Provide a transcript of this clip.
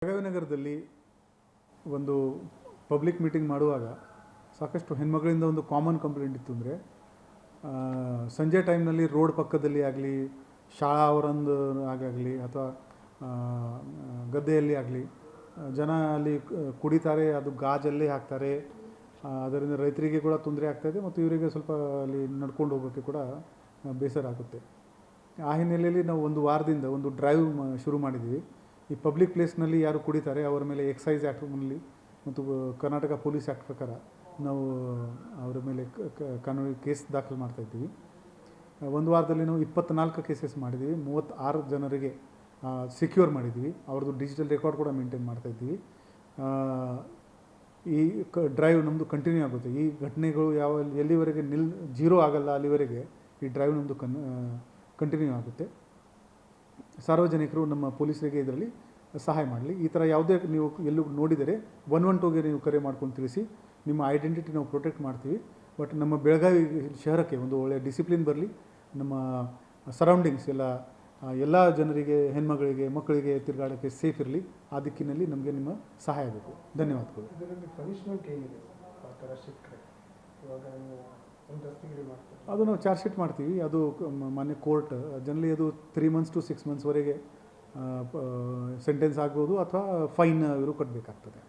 ಬೆಳಗಾವಿ ನಗರದಲ್ಲಿ ಒಂದು public meeting ಮಾಡುವಾಗ ಸಾಕಷ್ಟು ಹೆಣ್ಮಗಳಿಂದ ಒಂದು ಕಾಮನ್ ಕಂಪ್ಲೇಂಟ್ ಇತ್ತು ಅಂದರೆ ಸಂಜೆ ಟೈಮ್ನಲ್ಲಿ ರೋಡ್ ಪಕ್ಕದಲ್ಲಿ ಆಗಲಿ ಶಾಲಾ ಅವರಂದು ಆಗಲಿ ಅಥವಾ ಗದ್ದೆಯಲ್ಲಿ ಆಗಲಿ ಜನ ಅಲ್ಲಿ ಕುಡಿತಾರೆ, ಅದು ಗಾಜಲ್ಲಿ ಹಾಕ್ತಾರೆ. ಅದರಿಂದ ರೈತರಿಗೆ ಕೂಡ ತೊಂದರೆ ಆಗ್ತಾಯಿದೆ ಮತ್ತು ಇವರಿಗೆ ಸ್ವಲ್ಪ ಅಲ್ಲಿ ನಡ್ಕೊಂಡು ಹೋಗೋಕ್ಕೆ ಕೂಡ ಬೇಸರ ಆಗುತ್ತೆ. ಆ ಹಿನ್ನೆಲೆಯಲ್ಲಿ ನಾವು ಒಂದು ವಾರದಿಂದ ಒಂದು ಡ್ರೈವ್ ಶುರು ಮಾಡಿದ್ದೀವಿ. ಈ ಪಬ್ಲಿಕ್ ಪ್ಲೇಸ್ನಲ್ಲಿ ಯಾರು ಕುಡಿತಾರೆ ಅವರ ಮೇಲೆ ಎಕ್ಸೈಸ್ ಆ್ಯಕ್ಟ್ನಲ್ಲಿ ಮತ್ತು ಕರ್ನಾಟಕ ಪೊಲೀಸ್ ಆ್ಯಕ್ಟ್ ಪ್ರಕಾರ ನಾವು ಅವರ ಮೇಲೆ ಕಾನೂನು ಕೇಸ್ ದಾಖಲು ಮಾಡ್ತಾಯಿದ್ದೀವಿ. ಒಂದು ವಾರದಲ್ಲಿ ನಾವು 24 ಕೇಸಸ್ ಮಾಡಿದ್ದೀವಿ. 36 ಜನರಿಗೆ ಸೆಕ್ಯೂರ್ ಮಾಡಿದ್ದೀವಿ. ಅವ್ರದ್ದು ಡಿಜಿಟಲ್ ರೆಕಾರ್ಡ್ ಕೂಡ ಮೇಂಟೈನ್ ಮಾಡ್ತಾಯಿದ್ದೀವಿ. ಈ ಡ್ರೈವ್ ನಮ್ಮದು ಕಂಟಿನ್ಯೂ ಆಗುತ್ತೆ. ಈ ಘಟನೆಗಳು ಎಲ್ಲಿವರೆಗೆ ಜೀರೋ ಆಗಲ್ಲ ಅಲ್ಲಿವರೆಗೆ ಈ ಡ್ರೈವ್ ನಮ್ಮದು ಕಂಟಿನ್ಯೂ ಆಗುತ್ತೆ. ಸಾರ್ವಜನಿಕರು ನಮ್ಮ ಪೊಲೀಸರಿಗೆ ಇದರಲ್ಲಿ ಸಹಾಯ ಮಾಡಲಿ. ಈ ಥರ ಯಾವುದೇ ನೀವು ಎಲ್ಲೂ ನೋಡಿದರೆ 112ಗೆ ನೀವು ಕರೆ ಮಾಡ್ಕೊಂಡು ತಿಳಿಸಿ. ನಿಮ್ಮ ಐಡೆಂಟಿಟಿ ನಾವು ಪ್ರೊಟೆಕ್ಟ್ ಮಾಡ್ತೀವಿ. ಬಟ್ ನಮ್ಮ ಬೆಳಗಾವಿ ಶಹರಕ್ಕೆ ಒಂದು ಒಳ್ಳೆಯ ಡಿಸಿಪ್ಲಿನ್ ಬರಲಿ, ನಮ್ಮ ಸರೌಂಡಿಂಗ್ಸ್ ಎಲ್ಲ ಜನರಿಗೆ, ಹೆಣ್ಮಗಳಿಗೆ, ಮಕ್ಕಳಿಗೆ ತಿರುಗಾಡೋಕ್ಕೆ ಸೇಫ್ ಇರಲಿ. ಆ ದಿಕ್ಕಿನಲ್ಲಿ ನಮಗೆ ನಿಮ್ಮ ಸಹಾಯ ಬೇಕು. ಧನ್ಯವಾದಗಳು. ಅದು ನಾವು ಚಾರ್ಜ್ ಶೀಟ್ ಮಾಡ್ತೀವಿ. ಅದು ಮಾನ್ಯ ಕೋರ್ಟ್ ಜನರಲಿ ಅದು 3 months to 6 monthsವರೆಗೆ ಸೆಂಟೆನ್ಸ್ ಆಗ್ಬೋದು ಅಥವಾ ಫೈನ್ ಇವರು ಕಟ್ಟಬೇಕಾಗ್ತದೆ.